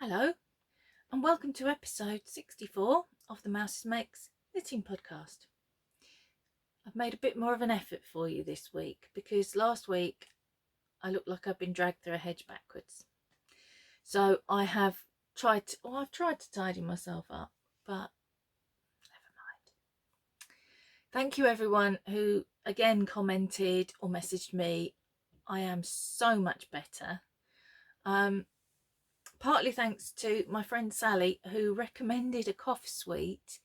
Hello and welcome to episode 64 of the Mousewitch Makes Knitting podcast. I've made a bit more of an effort for you this week because last week I looked like I've been dragged through a hedge backwards. So I've tried to tidy myself up, but never mind. Thank you everyone who again commented or messaged me. I am so much better. Partly thanks to my friend Sally, who recommended a cough sweet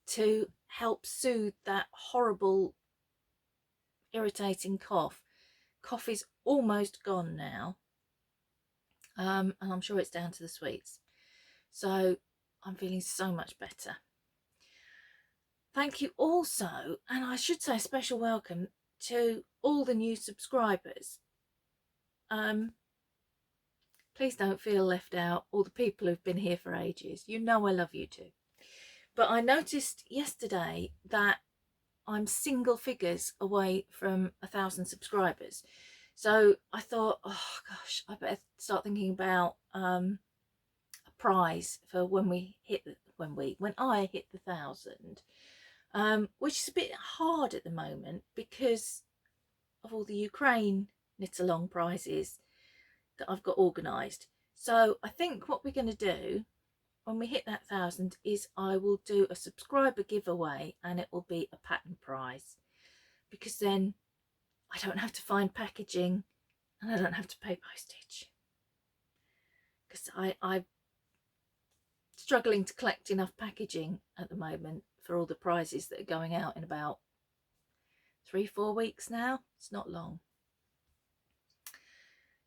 to help soothe that horrible, irritating cough. Cough is almost gone now, and I'm sure it's down to the sweets. So I'm feeling so much better. Thank you also, and I should say a special welcome to all the new subscribers. Please don't feel left out, all the people who've been here for ages. You know I love you too. But I noticed yesterday that I'm single figures away from 1,000 subscribers. So I thought, oh gosh, I better start thinking about a prize for when I hit the 1,000, which is a bit hard at the moment because of all the Ukraine knit along prizes that I've got organised. So I think what we're going to do when we hit that 1,000 is I will do a subscriber giveaway, and it will be a pattern prize, because then I don't have to find packaging and I don't have to pay postage, because I'm struggling to collect enough packaging at the moment for all the prizes that are going out in about 3-4 weeks now. It's not long.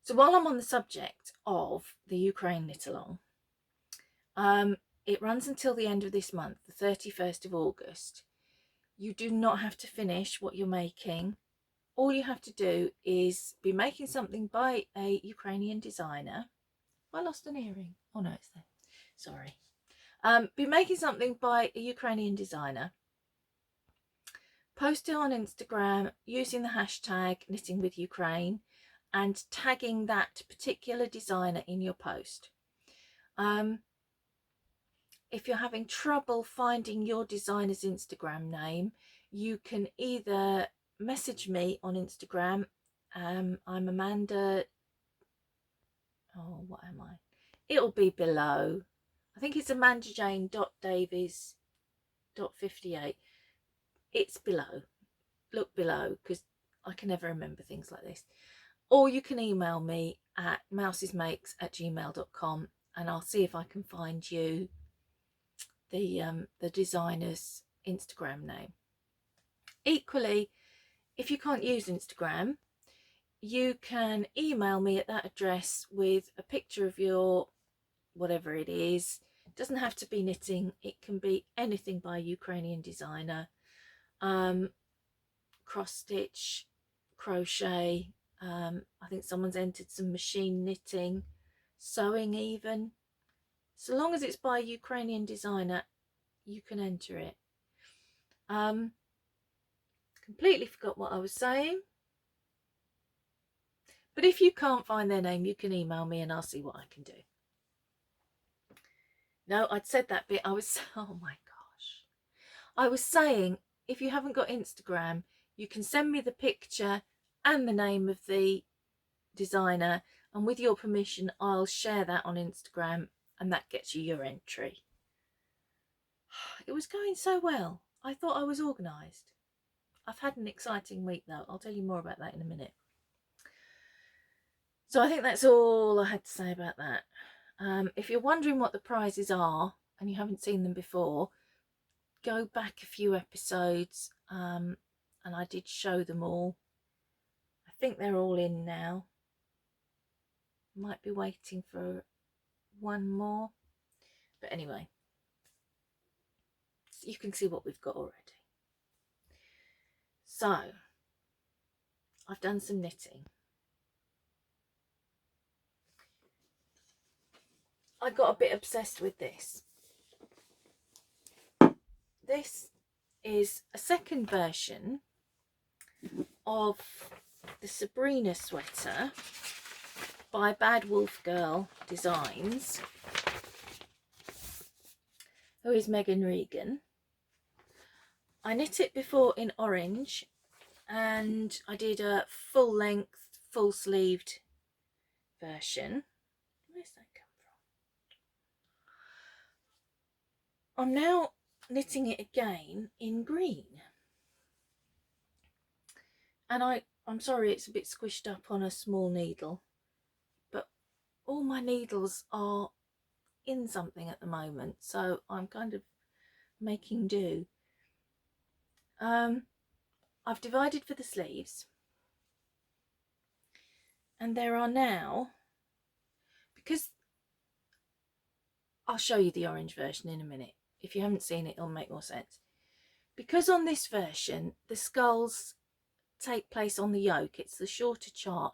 So while I'm on the subject of the Ukraine knit along, it runs until the end of this month, the 31st of August. You do not have to finish what you're making. All you have to do is be making something by a Ukrainian designer. I lost an earring. Oh no, it's there. Sorry. Be making something by a Ukrainian designer. Post it on Instagram using the hashtag knittingwithukraine and tagging that particular designer in your post. If you're having trouble finding your designer's Instagram name, you can either message me on Instagram. I'm Amanda. Oh, what am I? It'll be below. I think it's amandajane.davies.58. It's below. Look below, because I can never remember things like this. Or you can email me at mousesmakes@gmail.com and I'll see if I can find you the designer's Instagram name. Equally, if you can't use Instagram, you can email me at that address with a picture of your whatever it is. It doesn't have to be knitting, it can be anything by a Ukrainian designer. Cross stitch, crochet, I think someone's entered some machine knitting, sewing even. So long as it's by a Ukrainian designer, you can enter it. Completely forgot what I was saying. But if you can't find their name, you can email me and I'll see what I can do. No, I'd said that bit. Oh my gosh. I was saying, if you haven't got Instagram, you can send me the picture and the name of the designer, and with your permission, I'll share that on Instagram, and that gets you your entry. It was going so well. I thought I was organised. I've had an exciting week though. I'll tell you more about that in a minute. So I think that's all I had to say about that. If you're wondering what the prizes are and you haven't seen them before, go back a few episodes, and I did show them all. I think they're all in now. Might be waiting for one more, but anyway, you can see what we've got already. So I've done some knitting. I got a bit obsessed with this. This is a second version of the Sabrina sweater by Bad Wolf Girl Designs. who is Megan Regan. I knit it before in orange, and I did a full length, full sleeved version. Where's that come from? I'm now knitting it again in green. And I'm sorry it's a bit squished up on a small needle, but all my needles are in something at the moment, so I'm kind of making do. I've divided for the sleeves, and there are now, because I'll show you the orange version in a minute. If you haven't seen it, it'll make more sense. Because on this version, the skulls take place on the yoke. It's the shorter chart.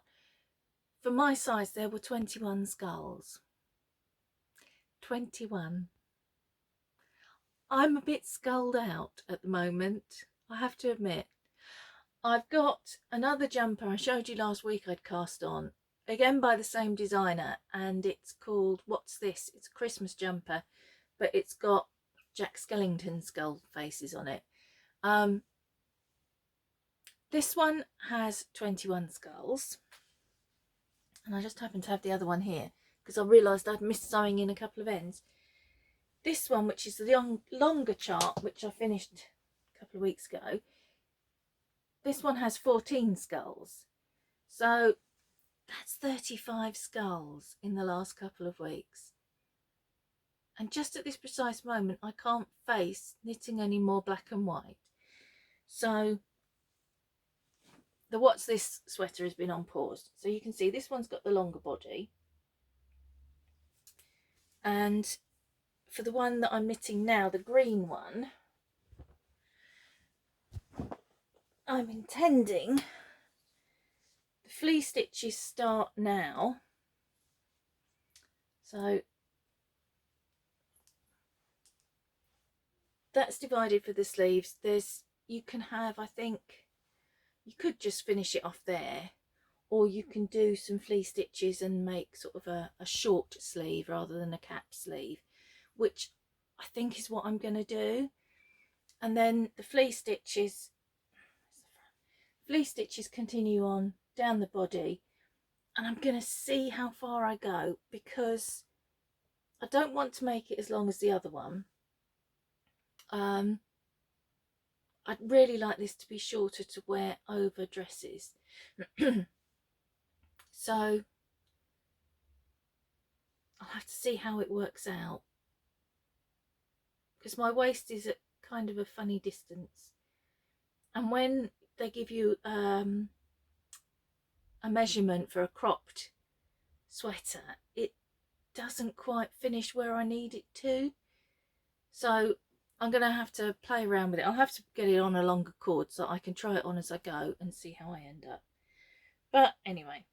For my size, there were 21 skulls. 21. I'm a bit sculled out at the moment, I have to admit. I've got another jumper I showed you last week I'd cast on, again by the same designer, and it's called What's This? It's a Christmas jumper, but it's got Jack Skellington skull faces on it. This one has 21 skulls, and I just happen to have the other one here because I realised I'd missed sewing in a couple of ends. This one, which is the longer chart, which I finished a couple of weeks ago, this one has 14 skulls. So that's 35 skulls in the last couple of weeks. And just at this precise moment, I can't face knitting any more black and white. So the What's This sweater has been on pause. So you can see this one's got the longer body. And for the one that I'm knitting now, the green one, I'm intending the flea stitches start now. So that's divided for the sleeves. You can have, I think, you could just finish it off there, or you can do some flea stitches and make sort of a short sleeve rather than a cap sleeve, which I think is what I'm going to do. And then the flea stitches continue on down the body, and I'm going to see how far I go, because I don't want to make it as long as the other one. I'd really like this to be shorter to wear over dresses. So I'll have to see how it works out, because my waist is at kind of a funny distance, and when they give you a measurement for a cropped sweater, it doesn't quite finish where I need it to. So I'm going to have to play around with it. I'll have to get it on a longer cord so I can try it on as I go and see how I end up. But anyway,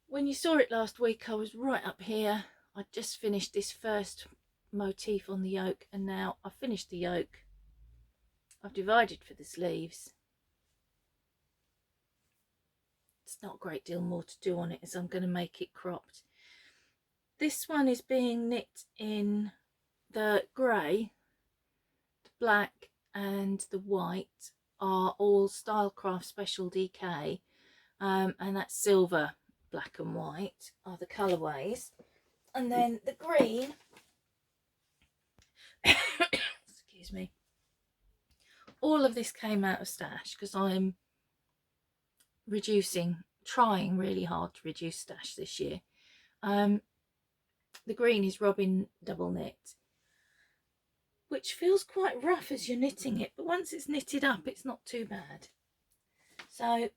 when you saw it last week, I was right up here. I just finished this first motif on the yoke, and now I've finished the yoke. I've divided for the sleeves. It's not a great deal more to do on it, as I'm going to make it cropped. This one is being knit in the grey, the black and the white are all Stylecraft Special DK, and that's silver, black and white are the colourways. And then the green, excuse me, all of this came out of stash because I'm trying really hard to reduce stash this year. The green is Robin double knit, which feels quite rough as you're knitting it, but once it's knitted up, it's not too bad. So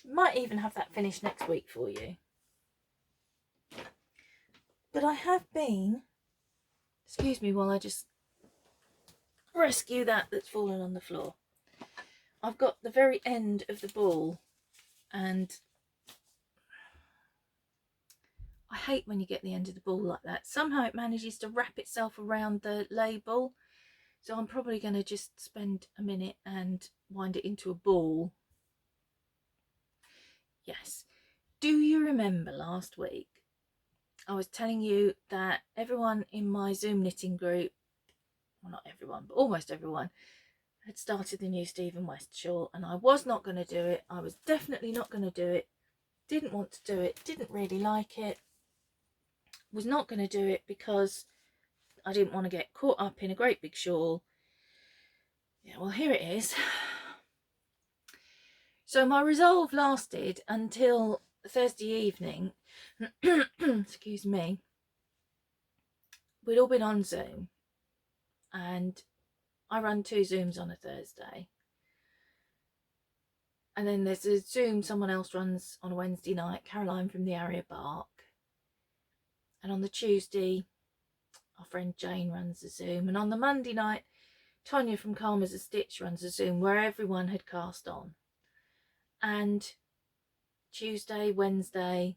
might even have that finished next week for you. But I have been, excuse me while I just rescue that's fallen on the floor. I've got the very end of the ball, and I hate when you get the end of the ball like that. Somehow it manages to wrap itself around the label, so I'm probably going to just spend a minute and wind it into a ball. Yes. Do you remember last week I was telling you that everyone in my Zoom knitting group, well, not everyone, but almost everyone, had started the new Stephen West shawl, and I was not going to do it. I was definitely not going to do it. Didn't want to do it. Didn't really like it. Was not going to do it because I didn't want to get caught up in a great big shawl. Yeah, well, here it is. So my resolve lasted until Thursday evening. Excuse me. We'd all been on Zoom, and I run 2 Zooms on a Thursday. And then there's a Zoom someone else runs on a Wednesday night, Caroline from the Area Bark. And on the Tuesday, our friend Jane runs a Zoom. And on the Monday night, Tonya from Calm as a Stitch runs a Zoom where everyone had cast on. And Tuesday, Wednesday,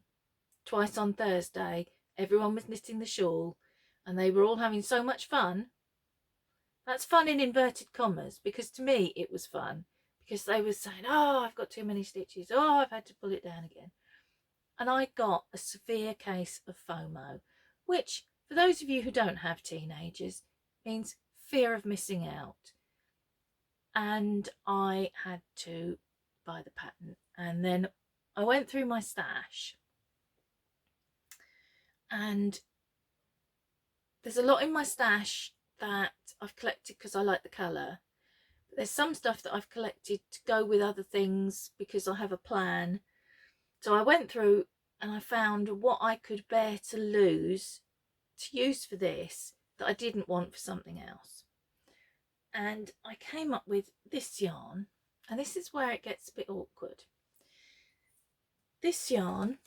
twice on Thursday, everyone was knitting the shawl, and they were all having so much fun. That's fun in inverted commas, because to me it was fun, because they were saying, oh, I've got too many stitches, oh, I've had to pull it down again. And I got a severe case of FOMO, which, for those of you who don't have teenagers, means fear of missing out. And I had to buy the pattern, and then I went through my stash, and there's a lot in my stash that I've collected because I like the colour. But there's some stuff that I've collected to go with other things because I have a plan. So I went through and I found what I could bear to lose to use for this that I didn't want for something else. And I came up with this yarn, and this is where it gets a bit awkward. This yarn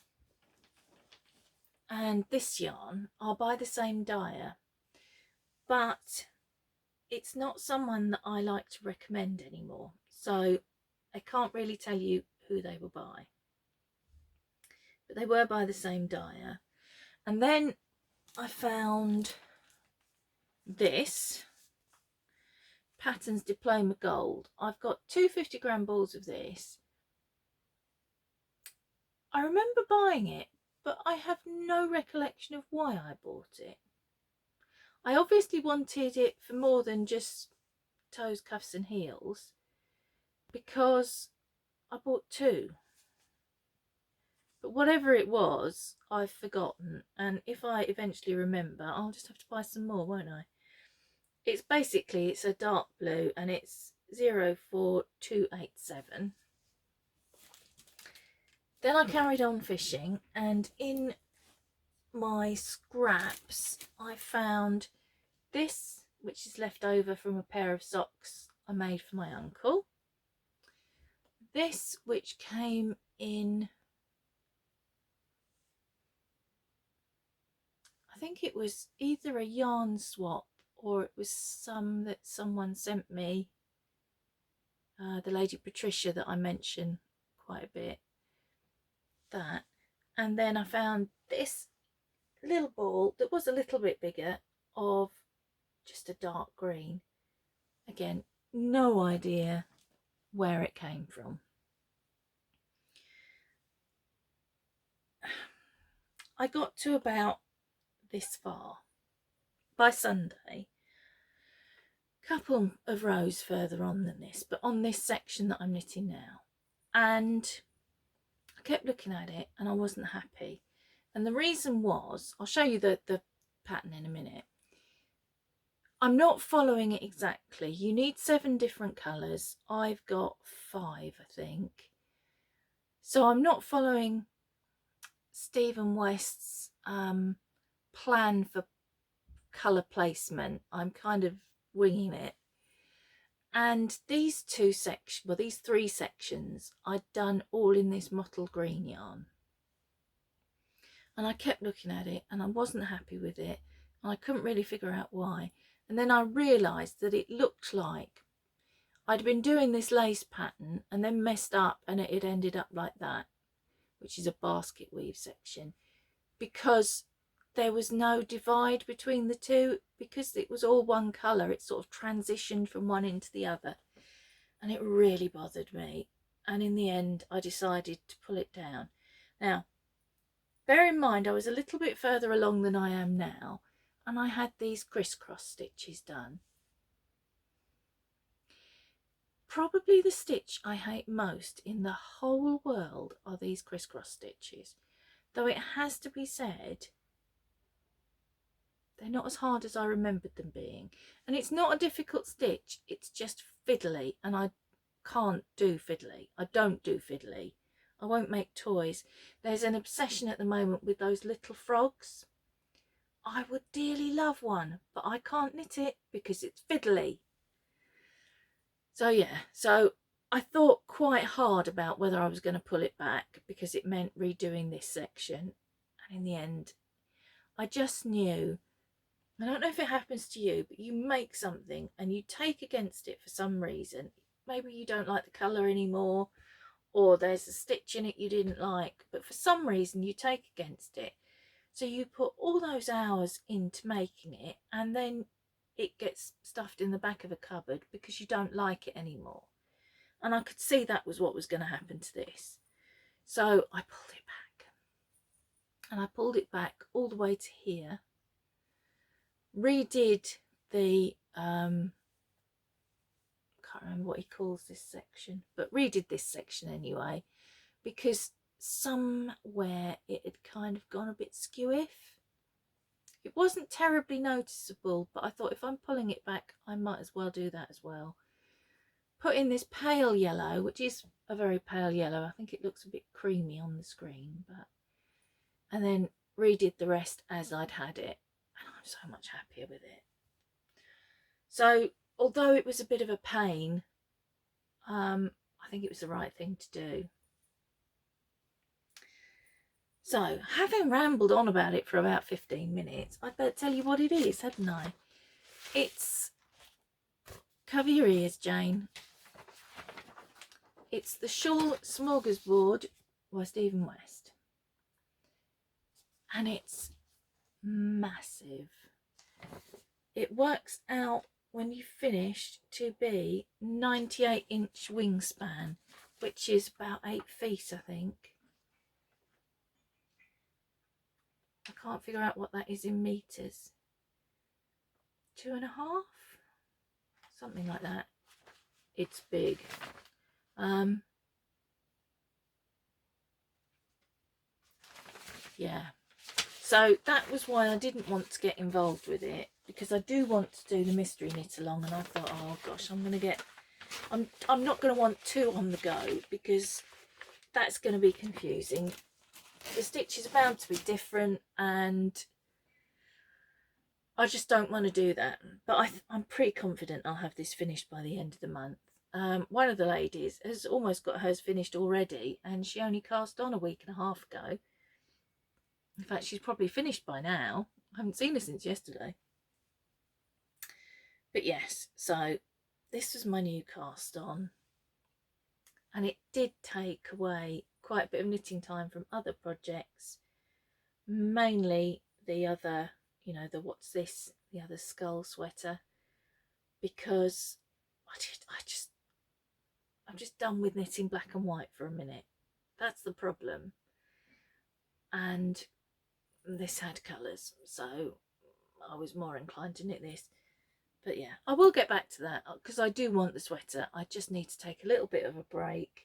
and this yarn are by the same dyer, but it's not someone that I like to recommend anymore, so I can't really tell you who they were by, but they were by the same dyer. And then I found this Patterns Diploma Gold. I've got 2 50-gram balls of this. I remember buying it, but I have no recollection of why I bought it. I obviously wanted it for more than just toes, cuffs and heels, because I bought 2. But whatever it was, I've forgotten, and if I eventually remember, I'll just have to buy some more, won't I? It's basically, it's a dark blue, and it's 04287. Then I carried on fishing, and in my scraps I found this, which is left over from a pair of socks I made for my uncle. This, which came in, I think it was either a yarn swap or it was some that someone sent me, the lady Patricia that I mention quite a bit, that. And then I found this little ball that was a little bit bigger, of just a dark green. Again, no idea where it came from. I got to about this far. By Sunday, a couple of rows further on than this, but on this section that I'm knitting now, and I kept looking at it and I wasn't happy. And the reason was, I'll show you the pattern in a minute. I'm not following it exactly. You need 7 different colours. I've got 5, I think. So I'm not following Stephen West's plan for colour placement. I'm kind of winging it. And these 3 sections I'd done all in this mottled green yarn. And I kept looking at it and I wasn't happy with it. And I couldn't really figure out why. And then I realised that it looked like I'd been doing this lace pattern and then messed up, and it had ended up like that, which is a basket weave section, because there was no divide between the two, because it was all one colour. It sort of transitioned from one into the other, and it really bothered me. And in the end I decided to pull it down. Now, bear in mind I was a little bit further along than I am now, and I had these crisscross stitches done. Probably the stitch I hate most in the whole world are these crisscross stitches, though it has to be said they're not as hard as I remembered them being. And it's not a difficult stitch, it's just fiddly, and I can't do fiddly. I don't do fiddly. I won't make toys. There's an obsession at the moment with those little frogs. I would dearly love one, but I can't knit it because it's fiddly. So yeah, so I thought quite hard about whether I was going to pull it back because it meant redoing this section. And in the end, I just knew, I don't know if it happens to you, but you make something and you take against it for some reason. Maybe you don't like the colour anymore, or there's a stitch in it you didn't like, but for some reason you take against it. So you put all those hours into making it, and then it gets stuffed in the back of a cupboard because you don't like it anymore. And I could see that was what was going to happen to this. So I pulled it back. And I pulled it back all the way to here. Redid the, can't remember what he calls this section, but redid this section anyway, because somewhere it had kind of gone a bit skew-iff. It wasn't terribly noticeable, but I thought if I'm pulling it back, I might as well do that as well. Put in this pale yellow, which is a very pale yellow. I think it looks a bit creamy on the screen, but and then redid the rest as I'd had it. And I'm so much happier with it. So although it was a bit of a pain, I think it was the right thing to do. So, having rambled on about it for about 15 minutes, I'd better tell you what it is, hadn't I? It's, cover your ears, Jane. It's the Shawl Smorgasbord by Stephen West. And it's massive. It works out when you finish to be 98-inch wingspan, which is about 8 feet, I think. I can't figure out what that is in meters. 2.5? Something like that. It's big. Yeah. So that was why I didn't want to get involved with it, because I do want to do the mystery knit along, and I thought, oh gosh, I'm not going to want 2 on the go because that's going to be confusing. The stitches are bound to be different, and I just don't want to do that. But I'm pretty confident I'll have this finished by the end of the month. One of the ladies has almost got hers finished already, and she only cast on a week and a half ago. In fact, she's probably finished by now. I haven't seen her since yesterday. But yes, so this was my new cast on, and it did take away quite a bit of knitting time from other projects, mainly the other, you know, the what's this, the other skull sweater, because I'm just done with knitting black and white for a minute. That's the problem. And this had colours, so I was more inclined to knit this. But yeah, I will get back to that because I do want the sweater. I just need to take a little bit of a break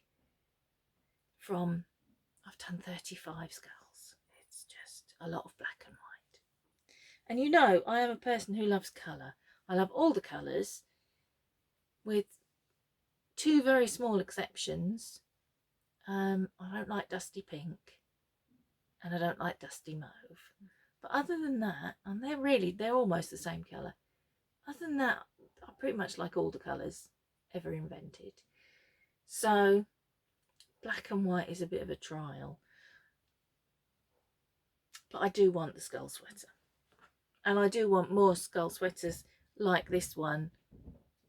from, I've done 35 skulls. It's just a lot of black and white. And you know, I am a person who loves colour. I love all the colours, with 2 very small exceptions. I don't like dusty pink, and I don't like dusty mauve. But other than that, and they're almost the same colour. Other than that, I pretty much like all the colours ever invented. So black and white is a bit of a trial. But I do want the skull sweater. And I do want more skull sweaters like this one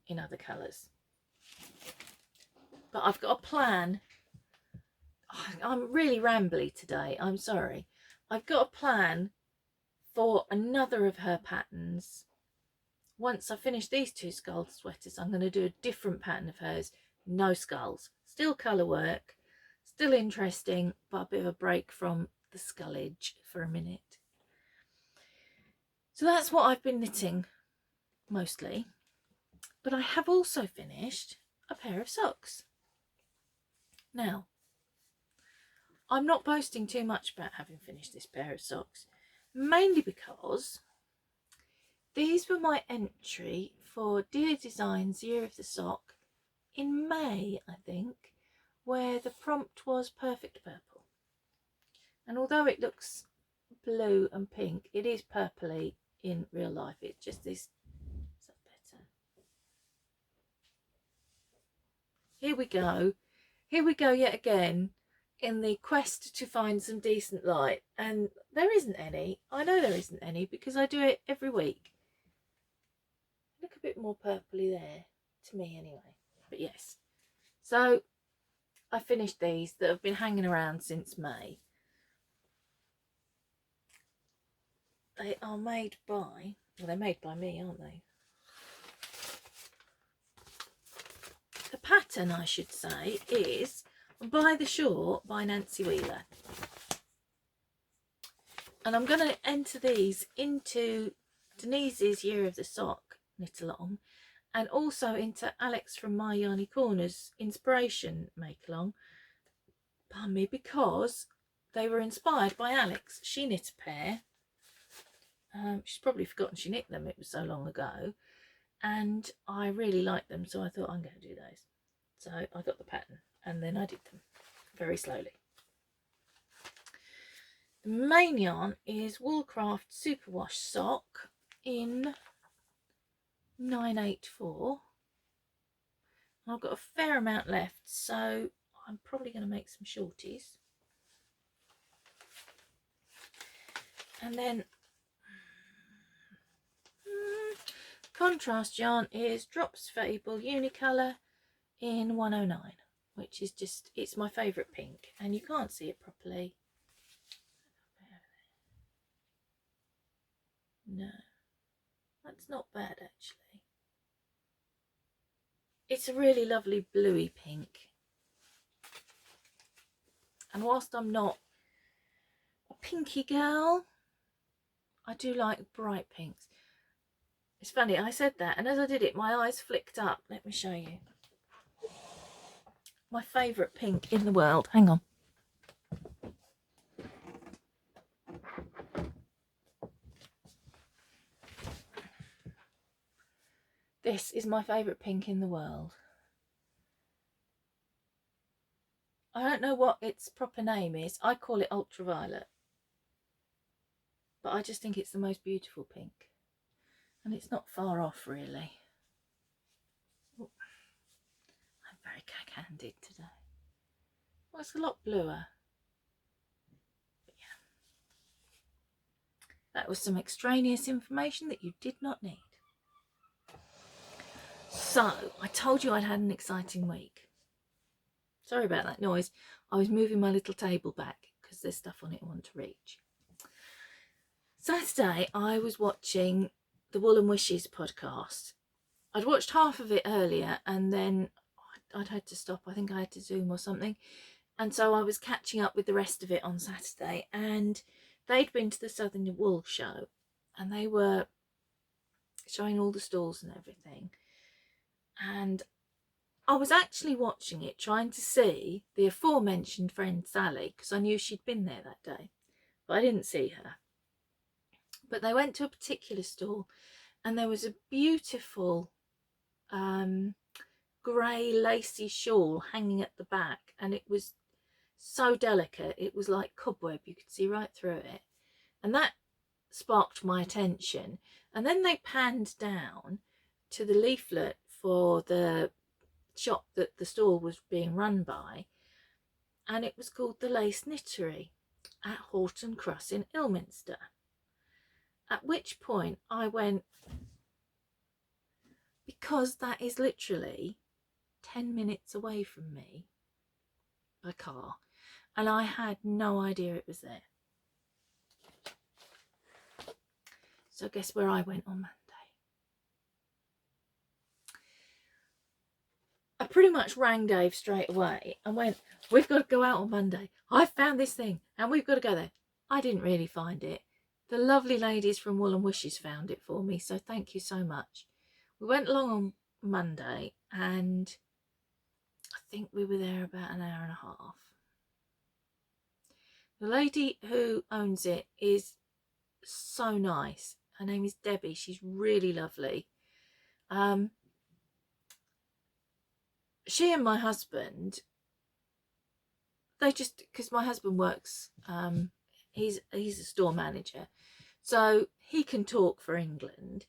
in other colours. But I've got a plan. I'm really rambly today, I'm sorry. I've got a plan for another of her patterns. Once I finish these 2 skull sweaters, I'm going to do a different pattern of hers. No skulls. Still colour work. Still interesting, but a bit of a break from the scullage for a minute. So that's what I've been knitting mostly. But I have also finished a pair of socks. Now, I'm not boasting too much about having finished this pair of socks, mainly because these were my entry for Dear Designs Year of the Sock in May, I think, where the prompt was perfect purple. And although it looks blue and pink, it is purpley in real life. It's just this. Is that better? Here we go. Here we go yet again in the quest to find some decent light. And there isn't any. I know there isn't any because I do it every week. Look a bit more purpley there, to me anyway. But yes. So I finished these that have been hanging around since May. They are made by, well, they're made by me, aren't they? The pattern, I should say, is By the Shore by Nancy Wheeler. And I'm going to enter these into Denise's Year of the Sock knit along, and also into Alex from My Yarny Corner's Inspiration make along. Pardon me, because they were inspired by Alex. She knit a pair. She's probably forgotten she knit them, it was so long ago, and I really liked them, so I thought I'm going to do those. So I got the pattern and then I did them very slowly. The main yarn is Woolcraft Superwash Sock in 984. I've got a fair amount left, so I'm probably going to make some shorties. And then contrast yarn is Drops Fable Unicolor in 109, which is just, it's my favourite pink, and you can't see it properly. No, that's not bad actually. It's a really lovely bluey pink, and whilst I'm not a pinky girl, I do like bright pinks. It's funny, I said that, and as I did it, my eyes flicked up. Let me show you. My favourite pink in the world. Hang on. This is my favourite pink in the world. I don't know what its proper name is. I call it ultraviolet. But I just think it's the most beautiful pink. And it's not far off, really. Ooh. I'm very cack-handed today. Well, it's a lot bluer. But yeah. That was some extraneous information that you did not need. So, I told you I'd had an exciting week. Sorry about that noise. I was moving my little table back because there's stuff on it I want to reach. Saturday, I was watching the Wool and Wishes podcast. I'd watched half of it earlier and then I'd had to stop. I think I had to Zoom or something. And so I was catching up with the rest of it on Saturday, and they'd been to the Southern Wool show and they were showing all the stalls and everything. And I was actually watching it, trying to see the aforementioned friend Sally, because I knew she'd been there that day, but I didn't see her. But they went to a particular stall and there was a beautiful grey lacy shawl hanging at the back, and it was so delicate, it was like cobweb, you could see right through it, and that sparked my attention. And then they panned down to the leaflet for the shop that the stall was being run by, and it was called the Lace Knittery at Horton Cross in Ilminster. At which point I went, because that is literally 10 minutes away from me by car, and I had no idea it was there. So guess where I went on Monday? I pretty much rang Dave straight away and went, we've got to go out on Monday. I found this thing and we've got to go there. I didn't really find it. The lovely ladies from Wool and Wishes found it for me, so thank you so much. We went along on Monday and I think we were there about an hour and a half. The lady who owns it is so nice. Her name is Debbie. She's really lovely. She and my husband, they just, because my husband works, he's a store manager, so he can talk for England,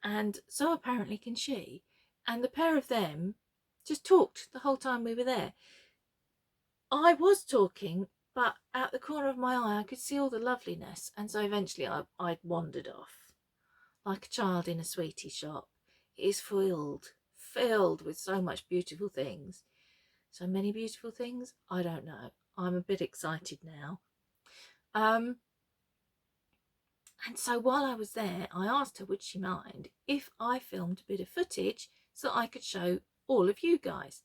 and so apparently can she. And the pair of them just talked the whole time we were there. I was talking, but out the corner of my eye I could see all the loveliness, and so eventually I wandered off like a child in a sweetie shop. It is filled with so much beautiful things. So many beautiful things, I don't know. I'm a bit excited now. And so while I was there, I asked her would she mind if I filmed a bit of footage so I could show all of you guys.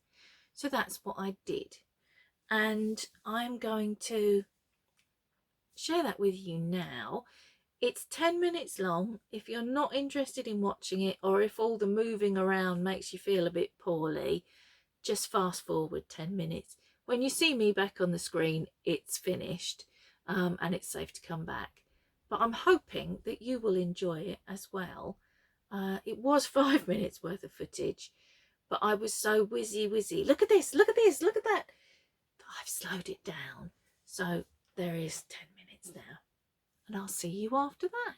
So that's what I did. And I'm going to share that with you now. It's 10 minutes long. If you're not interested in watching it, or if all the moving around makes you feel a bit poorly, just fast forward 10 minutes. When you see me back on the screen, it's finished, and it's safe to come back. But I'm hoping that you will enjoy it as well. It was 5 minutes worth of footage, but I was so whizzy. Look at this, look at this, look at that. I've slowed it down. So there is 10 minutes now, and I'll see you after that.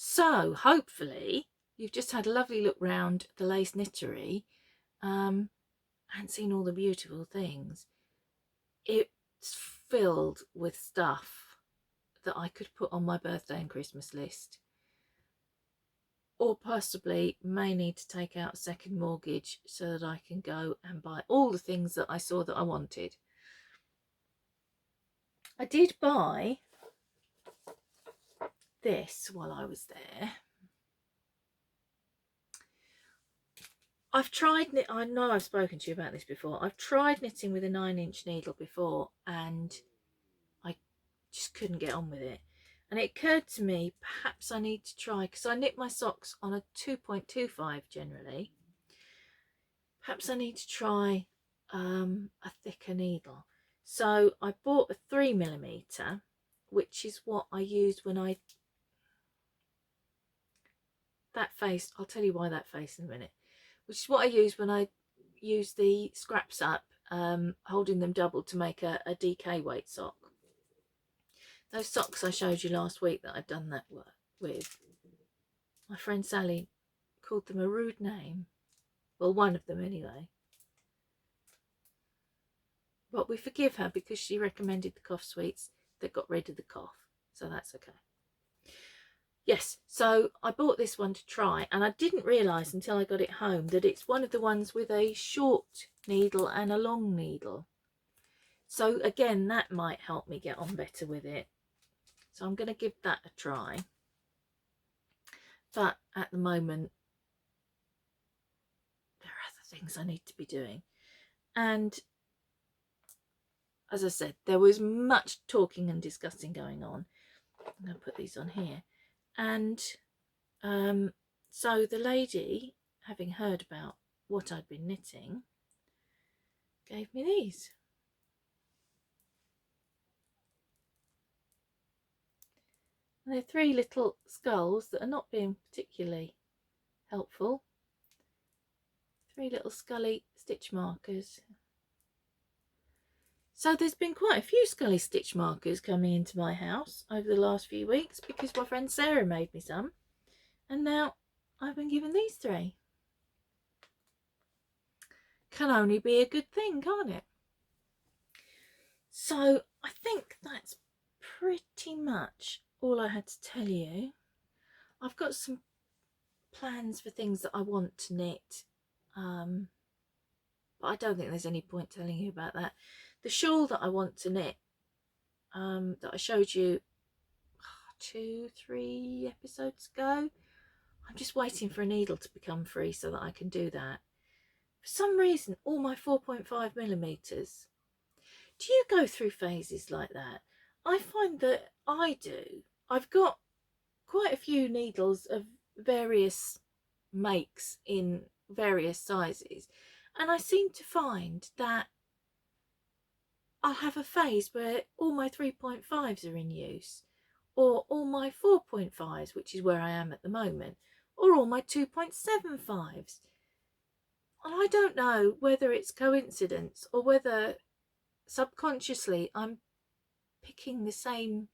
So hopefully you've just had a lovely look round the lace knittery and seen all the beautiful things. It's filled with stuff that I could put on my birthday and Christmas list, or possibly may need to take out a second mortgage so that I can go and buy all the things that I saw that I wanted. I did buy this while I was there. I've tried, I know I've spoken to you about this before, I've tried knitting with a 9-inch needle before and I just couldn't get on with it. And it occurred to me, perhaps I need to try, because I knit my socks on a 2.25 generally, perhaps I need to try a thicker needle. So I bought a 3mm, which is what I used when that face, I'll tell you why that face in a minute, which is what I used when I used the scraps up, holding them double to make a DK weight sock. Those socks I showed you last week that I'd done that work with, my friend Sally called them a rude name. Well, one of them anyway. But we forgive her because she recommended the cough sweets that got rid of the cough. So that's okay. Yes, so I bought this one to try, and I didn't realise until I got it home that it's one of the ones with a short needle and a long needle. So again, that might help me get on better with it. So I'm going to give that a try. But at the moment, there are other things I need to be doing. And as I said, there was much talking and discussing going on. I'm going to put these on here. And so the lady, having heard about what I'd been knitting, gave me these. And they're 3 little skulls that are not being particularly helpful. 3 little scully stitch markers. So there's been quite a few scully stitch markers coming into my house over the last few weeks because my friend Sarah made me some. And now I've been given these 3. Can only be a good thing, can't it? So I think that's pretty much all I had to tell you. I've got some plans for things that I want to knit, but I don't think there's any point telling you about that. The shawl that I want to knit, that I showed you 2-3 episodes ago, I'm just waiting for a needle to become free so that I can do that. For some reason, all my 4.5mm, do you go through phases like that? I find that I do. I've got quite a few needles of various makes in various sizes, and I seem to find that I'll have a phase where all my 3.5s are in use, or all my 4.5s, which is where I am at the moment, or all my 2.75s. And I don't know whether it's coincidence or whether subconsciously I'm picking the same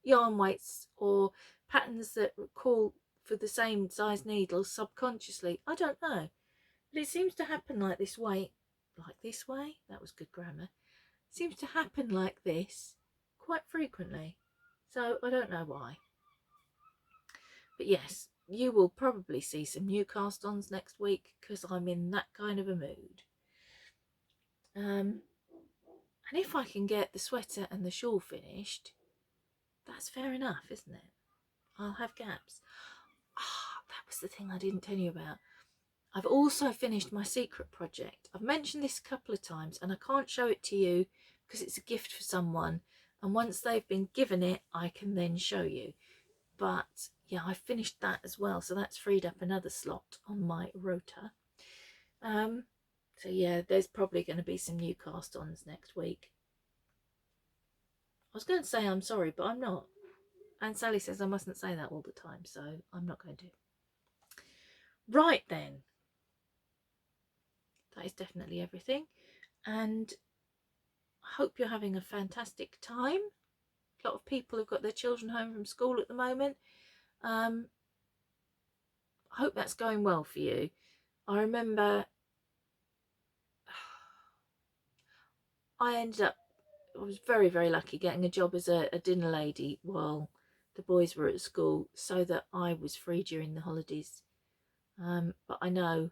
yarn weights or patterns that call for the same size needles subconsciously. I don't know, but it seems to happen like this way. That was good grammar. It seems to happen like this quite frequently, so I don't know why. But yes, you will probably see some new cast-ons next week because I'm in that kind of a mood. And if I can get the sweater and the shawl finished, that's fair enough, isn't it? I'll have gaps. That was the thing I didn't tell you about. I've also finished my secret project. I've mentioned this a couple of times and I can't show it to you because it's a gift for someone, and once they've been given it I can then show you. But yeah, I finished that as well, so that's freed up another slot on my rota. So yeah, there's probably going to be some new cast-ons next week. I was going to say I'm sorry, but I'm not. And Sally says I mustn't say that all the time, so I'm not going to. Right then. That is definitely everything. And I hope you're having a fantastic time. A lot of people have got their children home from school at the moment. I hope that's going well for you. I remember I was very, very lucky getting a job as a dinner lady while the boys were at school, so that I was free during the holidays. But I know,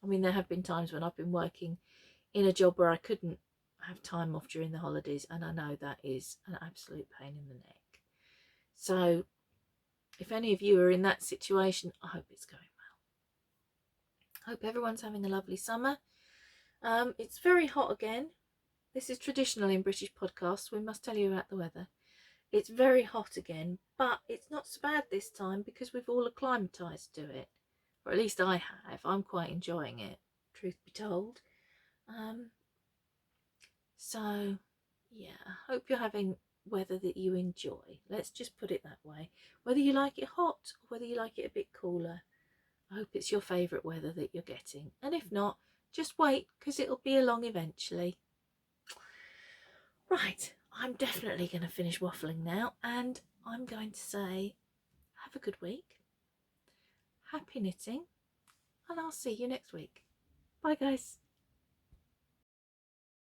I mean, there have been times when I've been working in a job where I couldn't have time off during the holidays, and I know that is an absolute pain in the neck. So if any of you are in that situation, I hope it's going well. I hope everyone's having a lovely summer. It's very hot again. This is traditional in British podcasts. We must tell you about the weather. It's very hot again, but it's not so bad this time because we've all acclimatised to it. Or at least I have. I'm quite enjoying it, truth be told. So, yeah, I hope you're having weather that you enjoy. Let's just put it that way. Whether you like it hot or whether you like it a bit cooler, I hope it's your favourite weather that you're getting. And if not, just wait, because it'll be along eventually. Right, I'm definitely going to finish waffling now, and I'm going to say have a good week, happy knitting, and I'll see you next week. Bye guys.